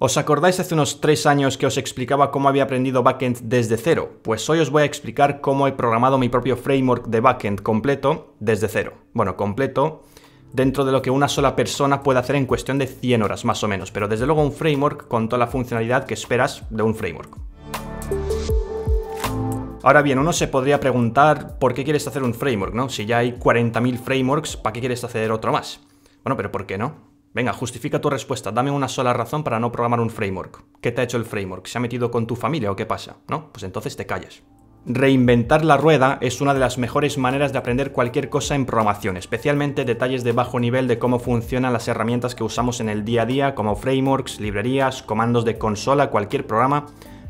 ¿Os acordáis hace unos 3 años que os explicaba cómo había aprendido backend desde cero? Pues hoy os voy a explicar cómo he programado mi propio framework de backend completo desde cero. Bueno, completo dentro de lo que una sola persona puede hacer en cuestión de 100 horas más o menos, pero desde luego un framework con toda la funcionalidad que esperas de un framework. Ahora bien, uno se podría preguntar por qué quieres hacer un framework, ¿no? Si ya hay 40.000 frameworks, ¿para qué quieres hacer otro más? Bueno, pero ¿por qué no? Venga, justifica tu respuesta, dame una sola razón para no programar un framework. ¿Qué te ha hecho el framework? ¿Se ha metido con tu familia o qué pasa? ¿No? Pues entonces te callas. Reinventar la rueda es una de las mejores maneras de aprender cualquier cosa en programación, especialmente detalles de bajo nivel de cómo funcionan las herramientas que usamos en el día a día, como frameworks, librerías, comandos de consola, cualquier programa.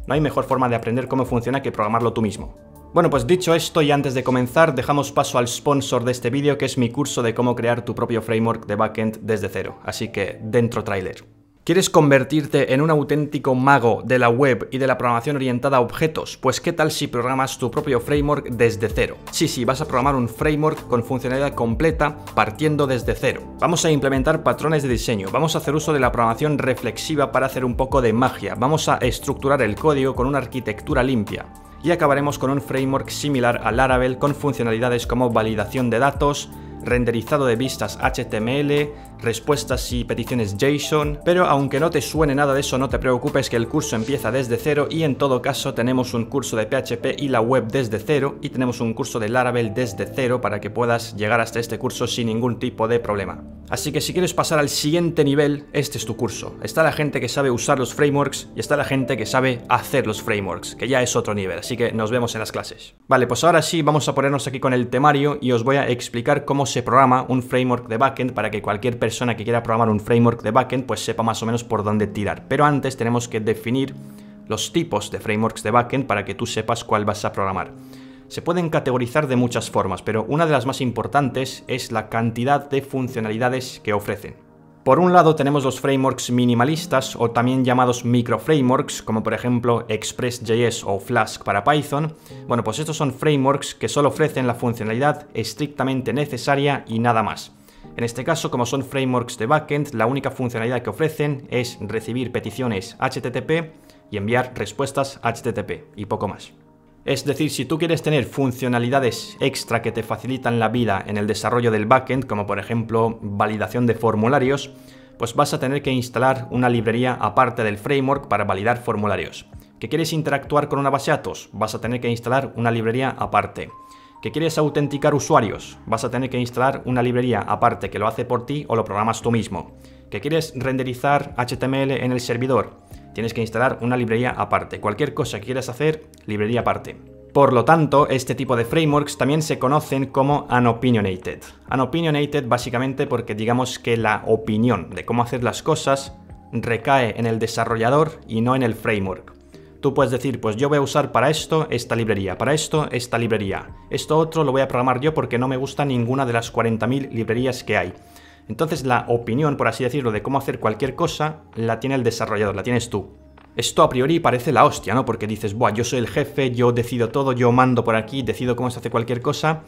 No hay mejor forma de aprender cómo funciona que programarlo tú mismo. Bueno, pues dicho esto y antes de comenzar, dejamos paso al sponsor de este vídeo, que es mi curso de cómo crear tu propio framework de backend desde cero. Así que, dentro tráiler. ¿Quieres convertirte en un auténtico mago de la web y de la programación orientada a objetos? Pues ¿qué tal si programas tu propio framework desde cero? Sí, vas a programar un framework con funcionalidad completa partiendo desde cero. Vamos a implementar patrones de diseño, vamos a hacer uso de la programación reflexiva para hacer un poco de magia, vamos a estructurar el código con una arquitectura limpia. Y acabaremos con un framework similar a Laravel con funcionalidades como validación de datos, renderizado de vistas HTML, respuestas y peticiones JSON, pero aunque no te suene nada de eso, no te preocupes, que el curso empieza desde cero y en todo caso tenemos un curso de PHP y la web desde cero y tenemos un curso de Laravel desde cero para que puedas llegar hasta este curso sin ningún tipo de problema. Así que si quieres pasar al siguiente nivel, este es tu curso. Está la gente que sabe usar los frameworks y está la gente que sabe hacer los frameworks, que ya es otro nivel, así que nos vemos en las clases. Vale, pues ahora sí vamos a ponernos aquí con el temario y os voy a explicar cómo se programa un framework de backend para que cualquier persona que quiera programar un framework de backend pues sepa más o menos por dónde tirar. Pero antes tenemos que definir los tipos de frameworks de backend para que tú sepas cuál vas a programar. Se pueden categorizar de muchas formas, pero una de las más importantes es la cantidad de funcionalidades que ofrecen. Por un lado tenemos los frameworks minimalistas o también llamados microframeworks, como por ejemplo Express.js o Flask para Python. Bueno, pues estos son frameworks que solo ofrecen la funcionalidad estrictamente necesaria y nada más. En este caso, como son frameworks de backend, la única funcionalidad que ofrecen es recibir peticiones HTTP y enviar respuestas HTTP y poco más. Es decir, si tú quieres tener funcionalidades extra que te facilitan la vida en el desarrollo del backend, como por ejemplo validación de formularios, pues vas a tener que instalar una librería aparte del framework para validar formularios. ¿Que quieres interactuar con una base de datos? Vas a tener que instalar una librería aparte. ¿Que quieres autenticar usuarios? Vas a tener que instalar una librería aparte que lo hace por ti o lo programas tú mismo. ¿Que quieres renderizar HTML en el servidor? Tienes que instalar una librería aparte. Cualquier cosa que quieras hacer, librería aparte. Por lo tanto, este tipo de frameworks también se conocen como unopinionated. Unopinionated básicamente porque digamos que la opinión de cómo hacer las cosas recae en el desarrollador y no en el framework. Tú puedes decir, pues yo voy a usar para esto esta librería, para esto esta librería. Esto otro lo voy a programar yo porque no me gusta ninguna de las 40.000 librerías que hay. Entonces la opinión, por así decirlo, de cómo hacer cualquier cosa, la tiene el desarrollador, la tienes tú. Esto a priori parece la hostia, ¿no? Porque dices, buah, yo soy el jefe, yo decido todo, yo mando por aquí, decido cómo se hace cualquier cosa,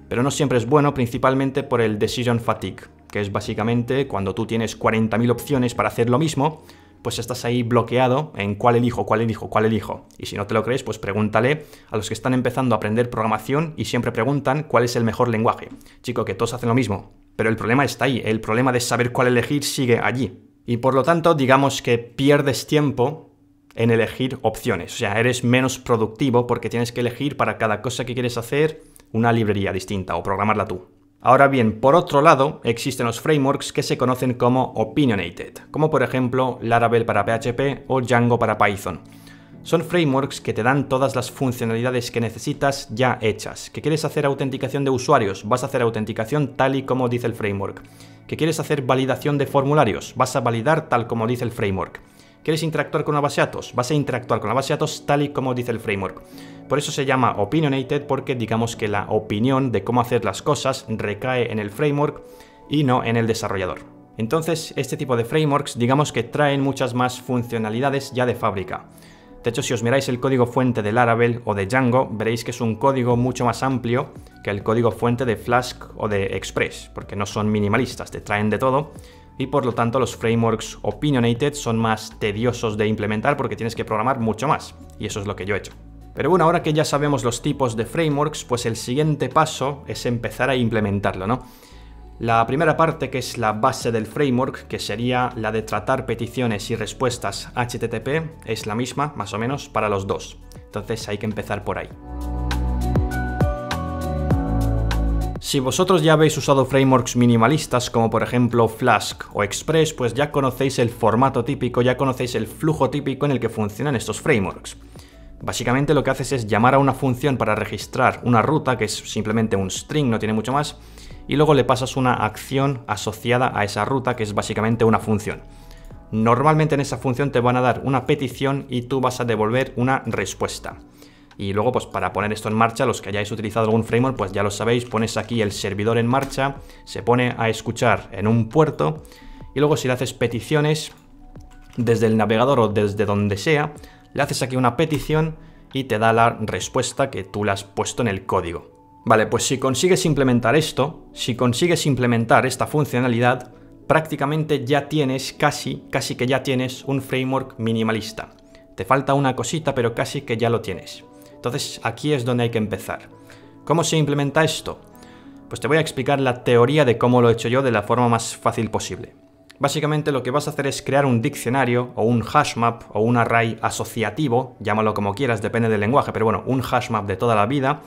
pero no siempre es bueno, principalmente por el decision fatigue, que es básicamente cuando tú tienes 40.000 opciones para hacer lo mismo, pues estás ahí bloqueado en cuál elijo, cuál elijo, cuál elijo. Y si no te lo crees, pues pregúntale a los que están empezando a aprender programación y siempre preguntan cuál es el mejor lenguaje. Chico, que todos hacen lo mismo. Pero el problema está ahí, el problema de saber cuál elegir sigue allí. Y por lo tanto, digamos que pierdes tiempo en elegir opciones. O sea, eres menos productivo porque tienes que elegir para cada cosa que quieres hacer una librería distinta o programarla tú. Ahora bien, por otro lado, existen los frameworks que se conocen como opinionated, como por ejemplo Laravel para PHP o Django para Python. Son frameworks que te dan todas las funcionalidades que necesitas ya hechas. ¿Que quieres hacer autenticación de usuarios? Vas a hacer autenticación tal y como dice el framework. ¿Que quieres hacer validación de formularios? Vas a validar tal como dice el framework. ¿Quieres interactuar con una base de datos? Vas a interactuar con la base de datos tal y como dice el framework. Por eso se llama opinionated, porque digamos que la opinión de cómo hacer las cosas recae en el framework y no en el desarrollador. Entonces, este tipo de frameworks digamos que traen muchas más funcionalidades ya de fábrica. De hecho, si os miráis el código fuente de Laravel o de Django, veréis que es un código mucho más amplio que el código fuente de Flask o de Express, porque no son minimalistas, te traen de todo, y por lo tanto los frameworks opinionated son más tediosos de implementar porque tienes que programar mucho más, y eso es lo que yo he hecho. Pero bueno, ahora que ya sabemos los tipos de frameworks, pues el siguiente paso es empezar a implementarlo, ¿no? La primera parte, que es la base del framework, que sería la de tratar peticiones y respuestas HTTP, es la misma, más o menos, para los dos. Entonces hay que empezar por ahí. Si vosotros ya habéis usado frameworks minimalistas como por ejemplo Flask o Express, pues ya conocéis el formato típico, ya conocéis el flujo típico en el que funcionan estos frameworks. Básicamente lo que haces es llamar a una función para registrar una ruta, que es simplemente un string, no tiene mucho más, y luego le pasas una acción asociada a esa ruta, que es básicamente una función. Normalmente en esa función te van a dar una petición y tú vas a devolver una respuesta. Y luego, pues para poner esto en marcha, los que hayáis utilizado algún framework, pues ya lo sabéis, pones aquí el servidor en marcha, se pone a escuchar en un puerto, y luego si le haces peticiones desde el navegador o desde donde sea, le haces aquí una petición y te da la respuesta que tú le has puesto en el código. Vale, pues si consigues implementar esto, si consigues implementar esta funcionalidad, prácticamente ya tienes, casi que ya tienes un framework minimalista. Te falta una cosita, pero casi que ya lo tienes. Entonces aquí es donde hay que empezar. ¿Cómo se implementa esto? Pues te voy a explicar la teoría de cómo lo he hecho yo de la forma más fácil posible. Básicamente lo que vas a hacer es crear un diccionario o un hashmap o un array asociativo, llámalo como quieras, depende del lenguaje, pero bueno, un hashmap de toda la vida,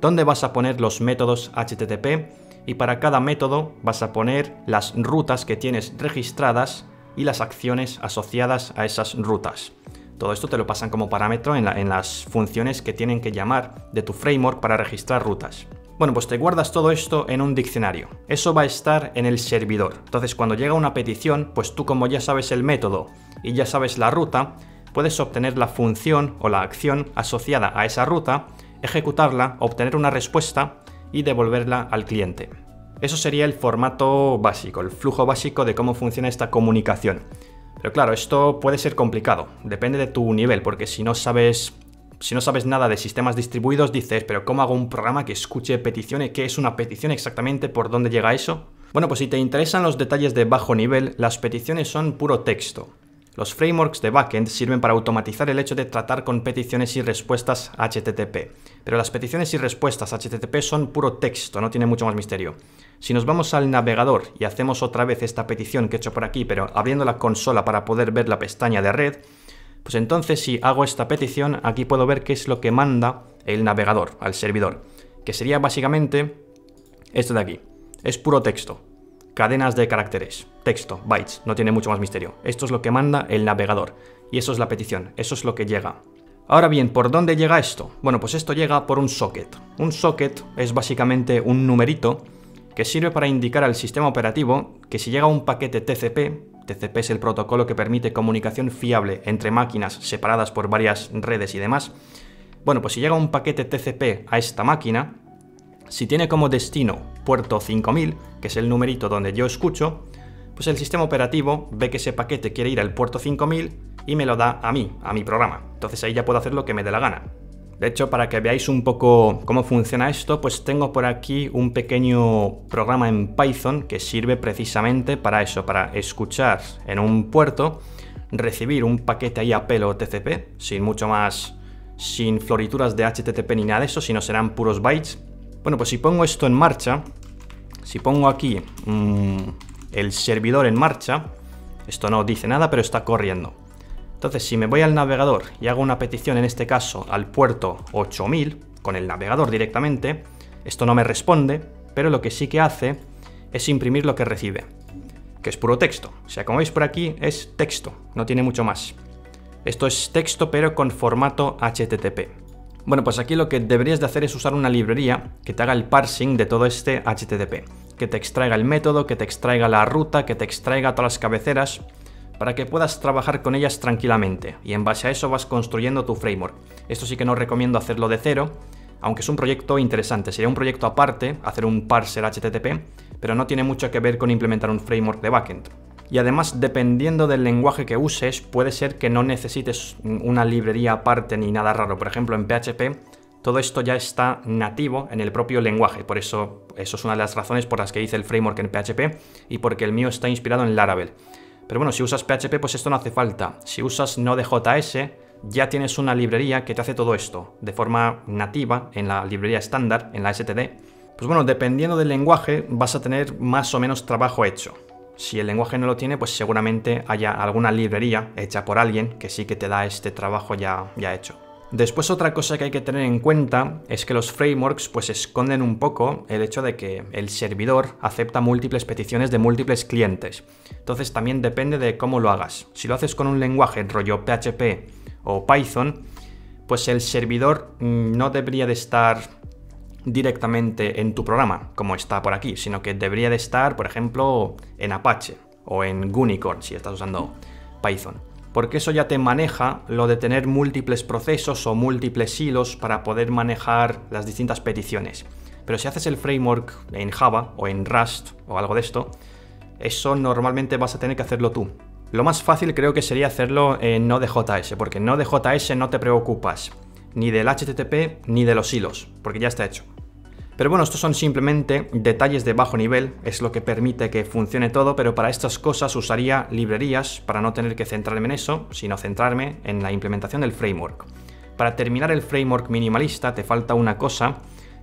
donde vas a poner los métodos HTTP y para cada método vas a poner las rutas que tienes registradas y las acciones asociadas a esas rutas. Todo esto te lo pasan como parámetro en las funciones que tienen que llamar de tu framework para registrar rutas. Bueno, pues te guardas todo esto en un diccionario. Eso va a estar en el servidor. Entonces, cuando llega una petición, pues tú como ya sabes el método y ya sabes la ruta, puedes obtener la función o la acción asociada a esa ruta, ejecutarla, obtener una respuesta y devolverla al cliente. Eso sería el formato básico, el flujo básico de cómo funciona esta comunicación. Pero claro, esto puede ser complicado, depende de tu nivel, porque si no sabes nada de sistemas distribuidos, dices, pero ¿cómo hago un programa que escuche peticiones? ¿Qué es una petición exactamente? ¿Por dónde llega eso? Bueno, pues si te interesan los detalles de bajo nivel, las peticiones son puro texto. Los frameworks de backend sirven para automatizar el hecho de tratar con peticiones y respuestas HTTP. Pero las peticiones y respuestas HTTP son puro texto, no tiene mucho más misterio. Si nos vamos al navegador y hacemos otra vez esta petición que he hecho por aquí, pero abriendo la consola para poder ver la pestaña de red, pues entonces si hago esta petición, aquí puedo ver qué es lo que manda el navegador al servidor, que sería básicamente esto de aquí. Es puro texto. Cadenas de caracteres, texto, bytes, no tiene mucho más misterio. Esto es lo que manda el navegador y eso es la petición, eso es lo que llega. Ahora bien, ¿por dónde llega esto? Bueno, pues esto llega por un socket. Un socket es básicamente un numerito que sirve para indicar al sistema operativo que si llega un paquete TCP, TCP es el protocolo que permite comunicación fiable entre máquinas separadas por varias redes y demás. Bueno, pues si llega un paquete TCP a esta máquina, si tiene como destino puerto 5000, que es el numerito donde yo escucho, pues el sistema operativo ve que ese paquete quiere ir al puerto 5000 y me lo da a mí, a mi programa. Entonces ahí ya puedo hacer lo que me dé la gana. De hecho, para que veáis un poco cómo funciona esto, pues tengo por aquí un pequeño programa en Python que sirve precisamente para eso, para escuchar en un puerto, recibir un paquete ahí a pelo TCP, sin mucho más, sin florituras de HTTP ni nada de eso, sino serán puros bytes. Bueno, pues si pongo esto en marcha, si pongo aquí el servidor en marcha, esto no dice nada, pero está corriendo. Entonces, si me voy al navegador y hago una petición, en este caso, al puerto 8000, con el navegador directamente, esto no me responde, pero lo que sí que hace es imprimir lo que recibe, que es puro texto. O sea, como veis por aquí, es texto, no tiene mucho más. Esto es texto, pero con formato HTTP. Bueno, pues aquí lo que deberías de hacer es usar una librería que te haga el parsing de todo este HTTP, que te extraiga el método, que te extraiga la ruta, que te extraiga todas las cabeceras, para que puedas trabajar con ellas tranquilamente, y en base a eso vas construyendo tu framework. Esto sí que no recomiendo hacerlo de cero, aunque es un proyecto interesante. Sería un proyecto aparte, hacer un parser HTTP, pero no tiene mucho que ver con implementar un framework de backend. Y además, dependiendo del lenguaje que uses, puede ser que no necesites una librería aparte ni nada raro. Por ejemplo, en PHP todo esto ya está nativo en el propio lenguaje. Por eso es una de las razones por las que hice el framework en PHP y porque el mío está inspirado en Laravel. Pero bueno, si usas PHP, pues esto no hace falta. Si usas Node.js, ya tienes una librería que te hace todo esto de forma nativa en la librería estándar, en la std. Pues bueno, dependiendo del lenguaje vas a tener más o menos trabajo hecho. Si el lenguaje no lo tiene, pues seguramente haya alguna librería hecha por alguien que sí que te da este trabajo ya hecho. Después, otra cosa que hay que tener en cuenta es que los frameworks pues esconden un poco el hecho de que el servidor acepta múltiples peticiones de múltiples clientes. Entonces también depende de cómo lo hagas. Si lo haces con un lenguaje rollo PHP o Python, pues el servidor no debería de estar directamente en tu programa, como está por aquí, sino que debería de estar, por ejemplo, en Apache o en Gunicorn, si estás usando Python. Porque eso ya te maneja lo de tener múltiples procesos o múltiples hilos para poder manejar las distintas peticiones. Pero si haces el framework en Java o en Rust o algo de esto, eso normalmente vas a tener que hacerlo tú. Lo más fácil creo que sería hacerlo en Node.js, porque en Node.js no te preocupas ni del HTTP ni de los hilos, porque ya está hecho. Pero bueno, estos son simplemente detalles de bajo nivel, es lo que permite que funcione todo, pero para estas cosas usaría librerías para no tener que centrarme en eso, sino centrarme en la implementación del framework. Para terminar el framework minimalista te falta una cosa,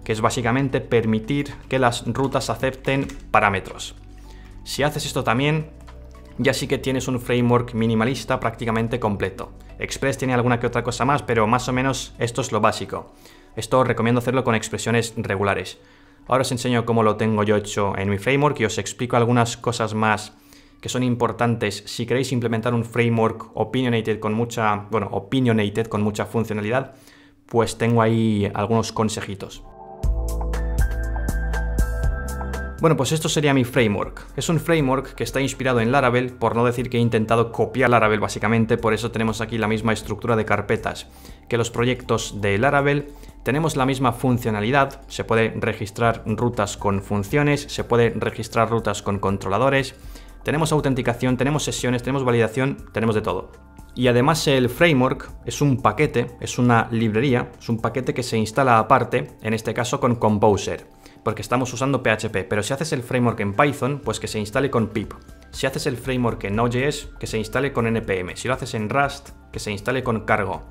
que es básicamente permitir que las rutas acepten parámetros. Si haces esto también, ya sí que tienes un framework minimalista prácticamente completo. Express tiene alguna que otra cosa más, pero más o menos esto es lo básico. Esto recomiendo hacerlo con expresiones regulares. Ahora os enseño cómo lo tengo yo hecho en mi framework y os explico algunas cosas más que son importantes si queréis implementar un framework opinionated con mucha funcionalidad, pues tengo ahí algunos consejitos. Bueno, pues esto sería mi framework. Es un framework que está inspirado en Laravel, por no decir que he intentado copiar Laravel básicamente, por eso tenemos aquí la misma estructura de carpetas que los proyectos de Laravel. Tenemos la misma funcionalidad, se puede registrar rutas con funciones, se puede registrar rutas con controladores, tenemos autenticación, tenemos sesiones, tenemos validación, tenemos de todo. Y además el framework es un paquete, es una librería, es un paquete que se instala aparte, en este caso con Composer, porque estamos usando PHP, pero si haces el framework en Python, pues que se instale con pip. Si haces el framework en Node.js, que se instale con npm. Si lo haces en Rust, que se instale con cargo.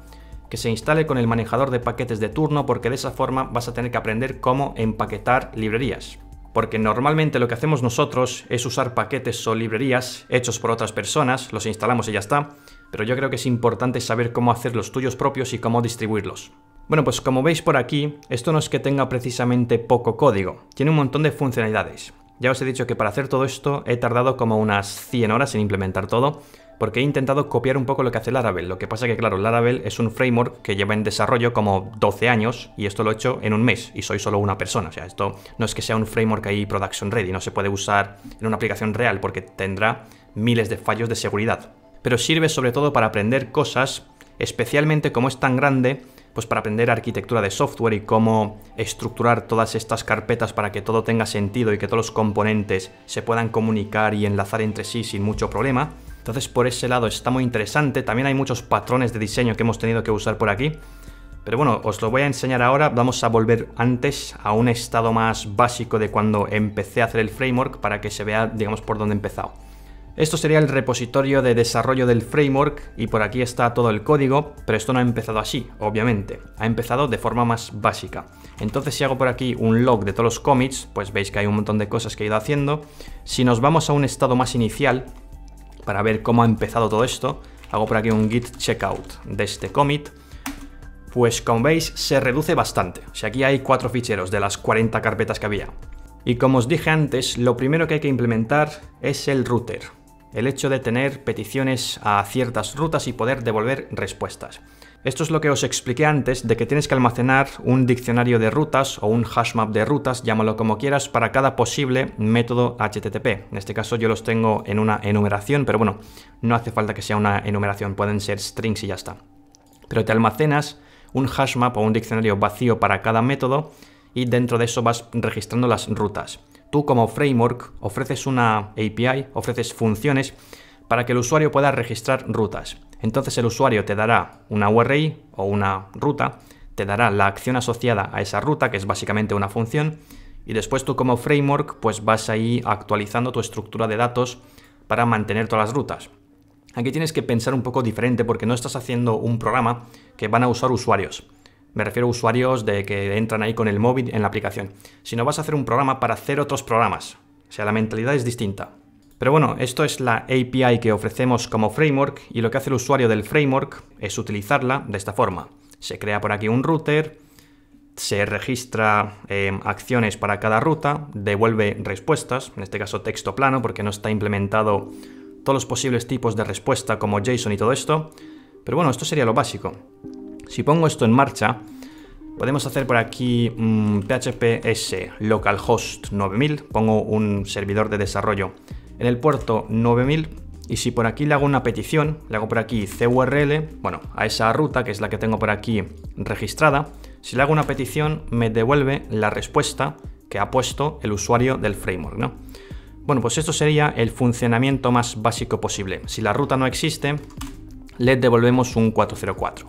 Que se instale con el manejador de paquetes de turno, porque de esa forma vas a tener que aprender cómo empaquetar librerías. Porque normalmente lo que hacemos nosotros es usar paquetes o librerías hechos por otras personas, los instalamos y ya está, pero yo creo que es importante saber cómo hacer los tuyos propios y cómo distribuirlos. Bueno, pues como veis por aquí, esto no es que tenga precisamente poco código, tiene un montón de funcionalidades. Ya os he dicho que para hacer todo esto he tardado como unas 100 horas en implementar todo, porque he intentado copiar un poco lo que hace Laravel. Lo que pasa que, claro, Laravel es un framework que lleva en desarrollo como 12 años y esto lo he hecho en un mes y soy solo una persona. O sea, esto no es que sea un framework ahí production ready, no se puede usar en una aplicación real porque tendrá miles de fallos de seguridad. Pero sirve sobre todo para aprender cosas, especialmente como es tan grande, pues para aprender arquitectura de software y cómo estructurar todas estas carpetas para que todo tenga sentido y que todos los componentes se puedan comunicar y enlazar entre sí sin mucho problema. Entonces por ese lado está muy interesante. También hay muchos patrones de diseño que hemos tenido que usar por aquí. Pero bueno, os lo voy a enseñar ahora. Vamos a volver antes a un estado más básico de cuando empecé a hacer el framework para que se vea, digamos, por dónde he empezado. Esto sería el repositorio de desarrollo del framework y por aquí está todo el código, pero esto no ha empezado así, obviamente. Ha empezado de forma más básica. Entonces si hago por aquí un log de todos los commits, pues veis que hay un montón de cosas que he ido haciendo. Si nos vamos a un estado más inicial, para ver cómo ha empezado todo esto, hago por aquí un git checkout de este commit. Pues como veis se reduce bastante. O sea, aquí hay 4 ficheros de las 40 carpetas que había. Y como os dije antes, lo primero que hay que implementar es el router. El hecho de tener peticiones a ciertas rutas y poder devolver respuestas. Esto es lo que os expliqué antes, de que tienes que almacenar un diccionario de rutas o un hashmap de rutas, llámalo como quieras, para cada posible método HTTP. En este caso yo los tengo en una enumeración, pero bueno, no hace falta que sea una enumeración, pueden ser strings y ya está. Pero te almacenas un hashmap o un diccionario vacío para cada método y dentro de eso vas registrando las rutas. Tú como framework ofreces una API, ofreces funciones para que el usuario pueda registrar rutas. Entonces el usuario te dará una URI o una ruta, te dará la acción asociada a esa ruta, que es básicamente una función, y después tú como framework pues vas ahí actualizando tu estructura de datos para mantener todas las rutas. Aquí tienes que pensar un poco diferente porque no estás haciendo un programa que van a usar usuarios. Me refiero a usuarios de que entran ahí con el móvil en la aplicación. Sino vas a hacer un programa para hacer otros programas. O sea, la mentalidad es distinta. Pero bueno, esto es la API que ofrecemos como framework y lo que hace el usuario del framework es utilizarla de esta forma. Se crea por aquí un router, se registra acciones para cada ruta, devuelve respuestas, en este caso texto plano porque no está implementado todos los posibles tipos de respuesta como JSON y todo esto. Pero bueno, esto sería lo básico. Si pongo esto en marcha, podemos hacer por aquí PHPS localhost 9000, pongo un servidor de desarrollo en el puerto 9000 y si por aquí le hago una petición, le hago por aquí CURL, bueno, a esa ruta que es la que tengo por aquí registrada, si le hago una petición me devuelve la respuesta que ha puesto el usuario del framework, ¿no? Bueno, pues esto sería el funcionamiento más básico posible. Si la ruta no existe, le devolvemos un 404.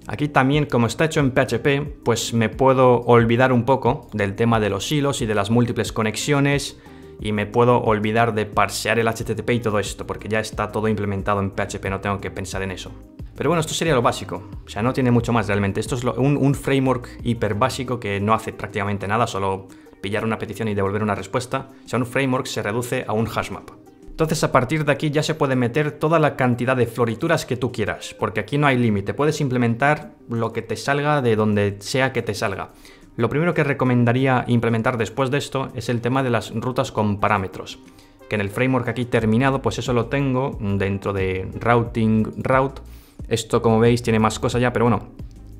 Aquí también, como está hecho en PHP, pues me puedo olvidar un poco del tema de los hilos y de las múltiples conexiones y me puedo olvidar de parsear el HTTP y todo esto, porque ya está todo implementado en PHP, no tengo que pensar en eso. Pero bueno, esto sería lo básico, o sea, no tiene mucho más realmente. Esto es un framework hiper básico que no hace prácticamente nada, solo pillar una petición y devolver una respuesta. O sea, un framework se reduce a un hashmap. Entonces, a partir de aquí ya se puede meter toda la cantidad de florituras que tú quieras, porque aquí no hay límite. Puedes implementar lo que te salga de donde sea que te salga. Lo primero que recomendaría implementar después de esto es el tema de las rutas con parámetros, que en el framework aquí terminado, pues eso lo tengo dentro de routing route. Esto, como veis, tiene más cosas ya, pero bueno,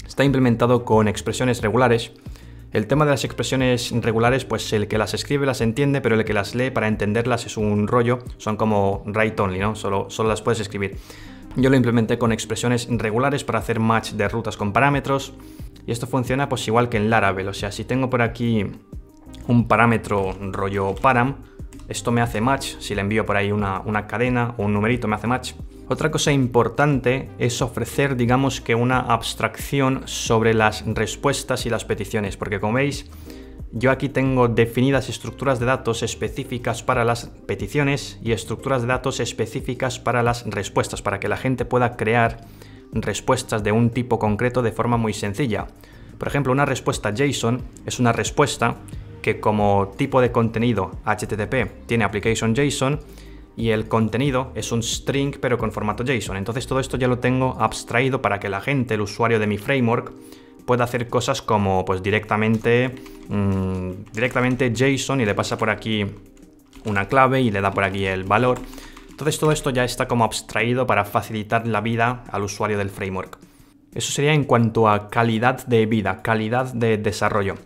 está implementado con expresiones regulares. El tema de las expresiones regulares, pues el que las escribe las entiende, pero el que las lee para entenderlas es un rollo. Son como write only, ¿no? Solo las puedes escribir. Yo lo implementé con expresiones regulares para hacer match de rutas con parámetros. Y esto funciona pues igual que en Laravel. O sea, si tengo por aquí un parámetro rollo param, esto me hace match. Si le envío por ahí una cadena o un numerito, me hace match. Otra cosa importante es ofrecer, digamos que una abstracción sobre las respuestas y las peticiones, porque como veis, yo aquí tengo definidas estructuras de datos específicas para las peticiones y estructuras de datos específicas para las respuestas, para que la gente pueda crear respuestas de un tipo concreto de forma muy sencilla. Por ejemplo, una respuesta JSON es una respuesta que como tipo de contenido HTTP tiene application JSON, y el contenido es un string pero con formato JSON. Entonces todo esto ya lo tengo abstraído para que la gente, el usuario de mi framework, pueda hacer cosas como pues directamente JSON y le pasa por aquí una clave y le da por aquí el valor. Entonces todo esto ya está como abstraído para facilitar la vida al usuario del framework. Eso sería en cuanto a calidad de vida, calidad de desarrollo.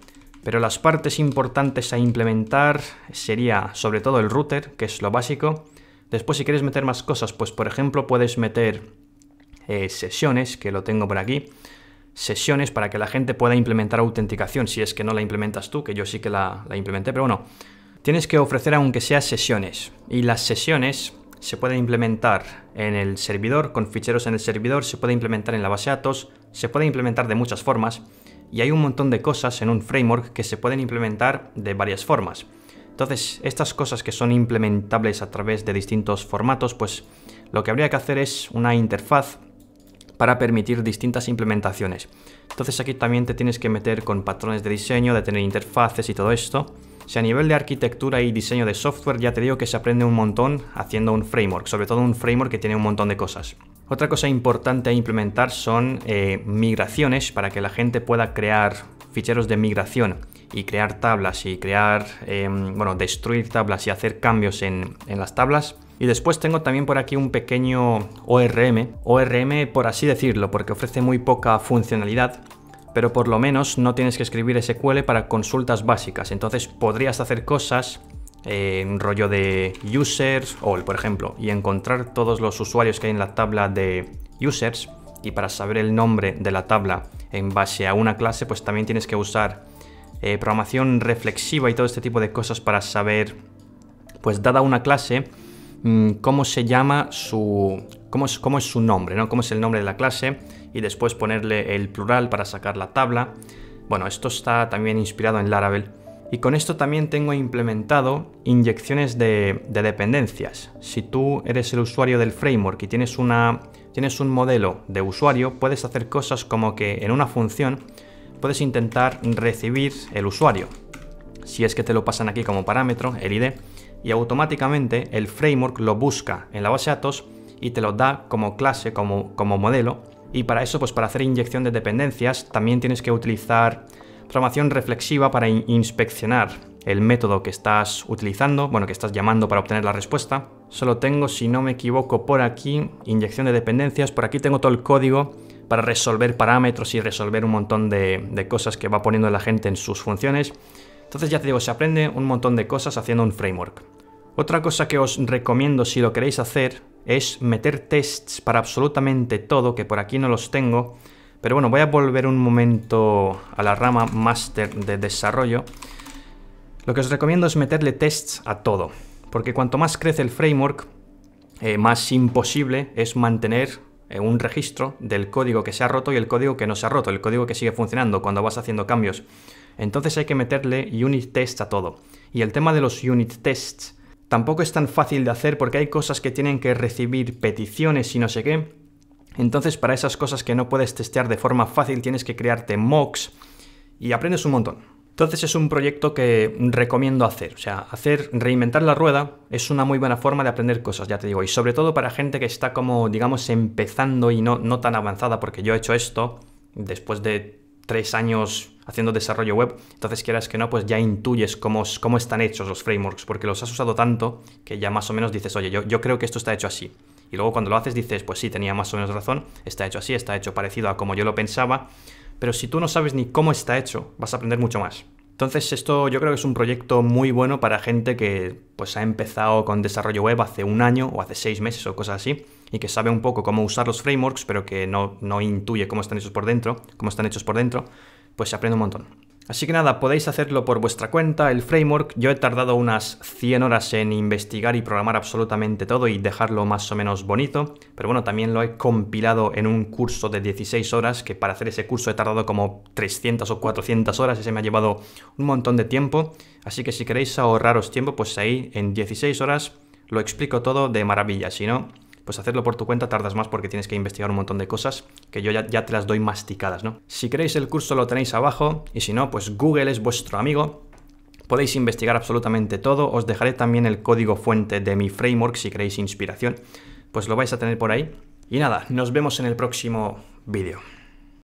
Pero las partes importantes a implementar sería sobre todo el router, que es lo básico. Después, si quieres meter más cosas, pues por ejemplo puedes meter sesiones, que lo tengo por aquí. Sesiones para que la gente pueda implementar autenticación, si es que no la implementas tú, que yo sí que la implementé, pero bueno. Tienes que ofrecer aunque sea sesiones. Y las sesiones se pueden implementar en el servidor, con ficheros en el servidor, se puede implementar en la base de datos, se puede implementar de muchas formas. Y hay un montón de cosas en un framework que se pueden implementar de varias formas. Entonces, estas cosas que son implementables a través de distintos formatos, pues lo que habría que hacer es una interfaz para permitir distintas implementaciones. Entonces aquí también te tienes que meter con patrones de diseño, de tener interfaces y todo esto. O sea, a nivel de arquitectura y diseño de software ya te digo que se aprende un montón haciendo un framework, sobre todo un framework que tiene un montón de cosas. Otra cosa importante a implementar son migraciones para que la gente pueda crear ficheros de migración y crear tablas y crear, destruir tablas y hacer cambios en las tablas. Y después tengo también por aquí un pequeño ORM por así decirlo, porque ofrece muy poca funcionalidad, pero por lo menos no tienes que escribir SQL para consultas básicas. Entonces podrías hacer cosas rollo de users all, por ejemplo, y encontrar todos los usuarios que hay en la tabla de users, y para saber el nombre de la tabla en base a una clase, pues también tienes que usar programación reflexiva y todo este tipo de cosas para saber, pues dada una clase, cómo se llama su cómo es su nombre, ¿no? Cómo es el nombre de la clase y después ponerle el plural para sacar la tabla. Bueno, esto está también inspirado en Laravel. Y con esto también tengo implementado inyecciones de dependencias. Si tú eres el usuario del framework y tienes un modelo de usuario, puedes hacer cosas como que en una función puedes intentar recibir el usuario. Si es que te lo pasan aquí como parámetro, el ID, y automáticamente el framework lo busca en la base de datos y te lo da como clase, como modelo. Y para eso, pues para hacer inyección de dependencias, también tienes que utilizar programación reflexiva para inspeccionar el método que estás utilizando, bueno, que estás llamando para obtener la respuesta. Solo tengo, si no me equivoco, por aquí, inyección de dependencias. Por aquí tengo todo el código para resolver parámetros y resolver un montón de cosas que va poniendo la gente en sus funciones. Entonces ya te digo, se aprende un montón de cosas haciendo un framework. Otra cosa que os recomiendo si lo queréis hacer es meter tests para absolutamente todo, que por aquí no los tengo. Pero bueno, voy a volver un momento a la rama máster de desarrollo. Lo que os recomiendo es meterle tests a todo, porque cuanto más crece el framework, más imposible es mantener un registro del código que se ha roto y el código que no se ha roto, el código que sigue funcionando cuando vas haciendo cambios. Entonces hay que meterle unit tests a todo. Y el tema de los unit tests tampoco es tan fácil de hacer porque hay cosas que tienen que recibir peticiones y no sé qué. Entonces, para esas cosas que no puedes testear de forma fácil, tienes que crearte mocks y aprendes un montón. Entonces es un proyecto que recomiendo hacer. O sea, reinventar la rueda es una muy buena forma de aprender cosas, ya te digo. Y sobre todo para gente que está como, digamos, empezando y no tan avanzada, porque yo he hecho esto después de 3 años haciendo desarrollo web. Entonces, quieras que no, pues ya intuyes cómo están hechos los frameworks, porque los has usado tanto que ya más o menos dices, oye, yo creo que esto está hecho así. Y luego cuando lo haces dices, pues sí, tenía más o menos razón, está hecho así, está hecho parecido a como yo lo pensaba, pero si tú no sabes ni cómo está hecho, vas a aprender mucho más. Entonces esto yo creo que es un proyecto muy bueno para gente que pues ha empezado con desarrollo web hace 1 año o hace 6 meses o cosas así, y que sabe un poco cómo usar los frameworks, pero que no intuye cómo están hechos por dentro, pues se aprende un montón. Así que nada, podéis hacerlo por vuestra cuenta, el framework. Yo he tardado unas 100 horas en investigar y programar absolutamente todo y dejarlo más o menos bonito, pero bueno, también lo he compilado en un curso de 16 horas, que para hacer ese curso he tardado como 300 o 400 horas, ese me ha llevado un montón de tiempo, así que si queréis ahorraros tiempo, pues ahí en 16 horas lo explico todo de maravilla. Si no, pues hacerlo por tu cuenta tardas más porque tienes que investigar un montón de cosas que yo ya te las doy masticadas, ¿no? Si queréis el curso lo tenéis abajo y si no, pues Google es vuestro amigo. Podéis investigar absolutamente todo. Os dejaré también el código fuente de mi framework si queréis inspiración. Pues lo vais a tener por ahí. Y nada, nos vemos en el próximo vídeo.